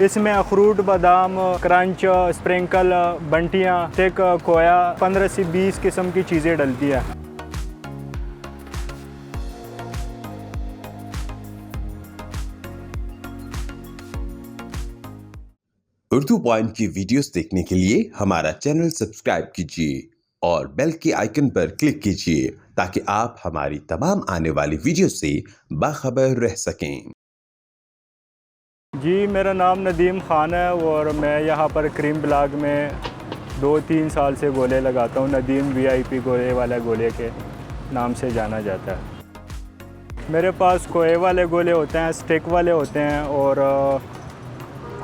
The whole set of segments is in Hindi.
इसमें अखरूट, बादाम, क्रंच, स्प्रिंकल, बंटियाँ, टिक, खोया, 15 से 20 किस्म की चीज़ें डलती है। उर्दू पॉइंट की वीडियोस देखने के लिए हमारा चैनल सब्सक्राइब कीजिए और बेल के आइकन पर क्लिक कीजिए ताकि आप हमारी तमाम आने वाली वीडियो से बाखबर रह सकें। जी, मेरा नाम नदीम ख़ान है और मैं यहाँ पर क्रीम ब्लॉक में 2-3 साल से गोले लगाता हूँ। नदीम VIP गोले वाला गोले के नाम से जाना जाता है। मेरे पास खोए वाले गोले होते हैं, स्टिक वाले होते हैं और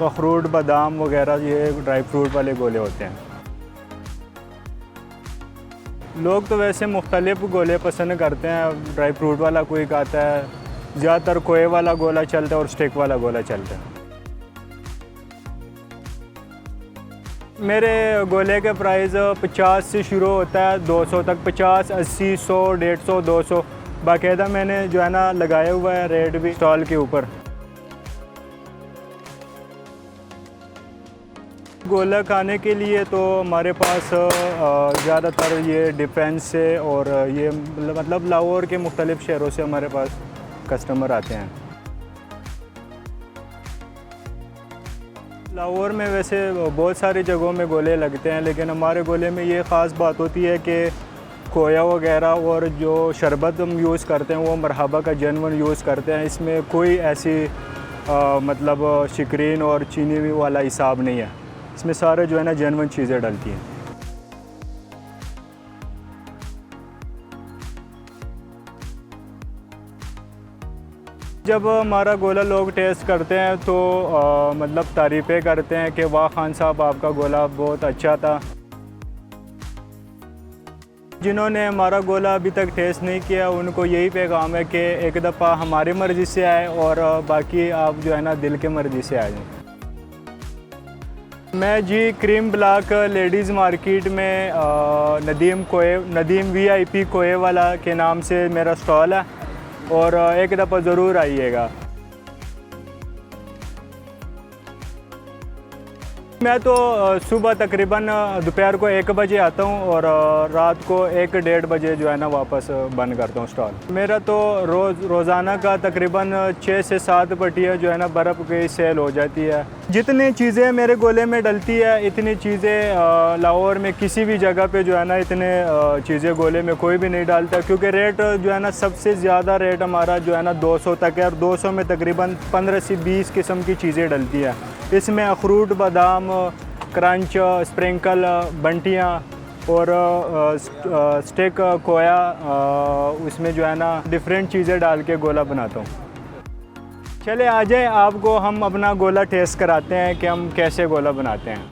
अखरूट, बादाम वगैरह ये ड्राई फ्रूट वाले गोले होते हैं। लोग तो वैसे मुख्तलिफ गोले पसंद करते हैं। ड्राई फ्रूट वाला कोई खाता है, ज़्यादातर खोए वाला गोला चलता है और स्टिक वाला गोला चलता है। मेरे गोले के प्राइस 50 से शुरू होता है 200 तक, 50, 80, 100, 150, 200 बाकायदा मैंने जो है ना लगाया हुआ है रेट भी स्टॉल के ऊपर। गोला खाने के लिए तो हमारे पास ज़्यादातर ये डिफेंस से और ये मतलब लाहौर के मुख्तलिफ़ शहरों से हमारे पास कस्टमर आते हैं। लाहौर में वैसे बहुत सारी जगहों में गोले लगते हैं, लेकिन हमारे गोले में ये ख़ास बात होती है कि खोया वगैरह और जो शरबत हम यूज़ करते हैं वो मरहबा का जेन्युइन यूज़ करते हैं। इसमें कोई ऐसी मतलब शिकरीन और चीनी वाला हिसाब नहीं है। इसमें सारे जो है ना जेन्युइन चीज़ें डलती हैं। जब हमारा गोला लोग टेस्ट करते हैं तो मतलब तारीफ़ें करते हैं कि वाह खान साहब आपका गोला बहुत अच्छा था। जिन्होंने हमारा गोला अभी तक टेस्ट नहीं किया उनको यही पैगाम है कि एक दफ़ा हमारी मर्ज़ी से आए और बाकी आप जो है ना दिल के मर्ज़ी से आ जाएं। मैं जी क्रीम ब्लॉक लेडीज़ मार्केट में नदीम VIP खोए वाला के नाम से मेरा स्टॉल है और एक दफ़ा ज़रूर आइएगा। मैं तो सुबह तकरीबन दोपहर को 1 बजे आता हूँ और रात को 1-1:30 बजे जो है ना वापस बंद करता हूँ स्टॉल। मेरा तो रोज़ाना का तकरीबन 6 से 7 पट्टियाँ जो है ना बर्फ़ की सेल हो जाती है। जितनी चीज़ें मेरे गोले में डलती है इतनी चीज़ें लाहौर में किसी भी जगह पे जो है ना इतने चीज़ें गोले में कोई भी नहीं डालता, क्योंकि रेट जो है ना सबसे ज़्यादा रेट हमारा जो है ना 200 तक है और 200 में तकरीबन 15 से 20 किस्म की चीज़ें डलती है। इसमें अखरूट, बादाम, क्रंच, स्प्रिंकल, बंटियाँ और स्टिक, खोया, उसमें जो है ना डिफरेंट चीज़ें डाल के गोला बनाता हूँ। चले आ जाए, आपको हम अपना गोला टेस्ट कराते हैं कि हम कैसे गोला बनाते हैं।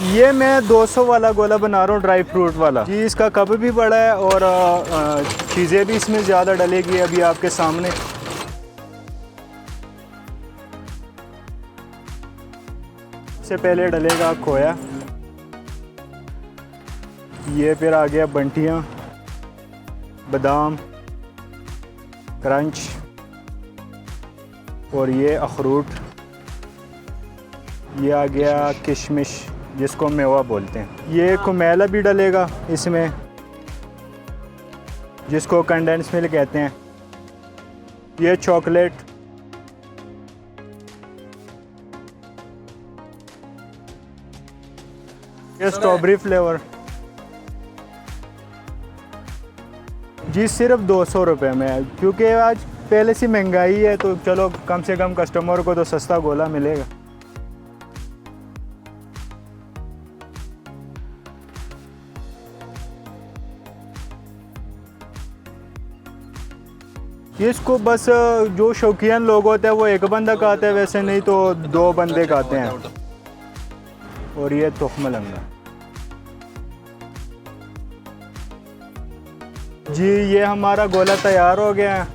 ये मैं 200 वाला गोला बना रहा हूँ, ड्राई फ्रूट वाला जी। इसका कप भी बड़ा है और चीज़ें भी इसमें ज़्यादा डलेगी अभी आपके सामने। सबसे पहले डलेगा खोया, ये फिर आ गया बंटियाँ, बादाम, क्रंच और ये अखरूट, ये आ गया किशमिश जिसको मेवा बोलते हैं। ये कुमेला भी डलेगा इसमें जिसको कंडेंस मिल्क कहते हैं। ये चॉकलेट, ये स्ट्रॉबेरी फ्लेवर जी। सिर्फ 200 रुपये में है, क्योंकि आज पहले से महंगाई है तो चलो कम से कम कस्टमर को तो सस्ता गोला मिलेगा। इसको बस जो शौकीन लोग होते हैं वो एक बंदा खाता है, वैसे नहीं तो 2 बंदे खाते हैं। और ये तुख्म लंगा जी, ये हमारा गोला तैयार हो गया है।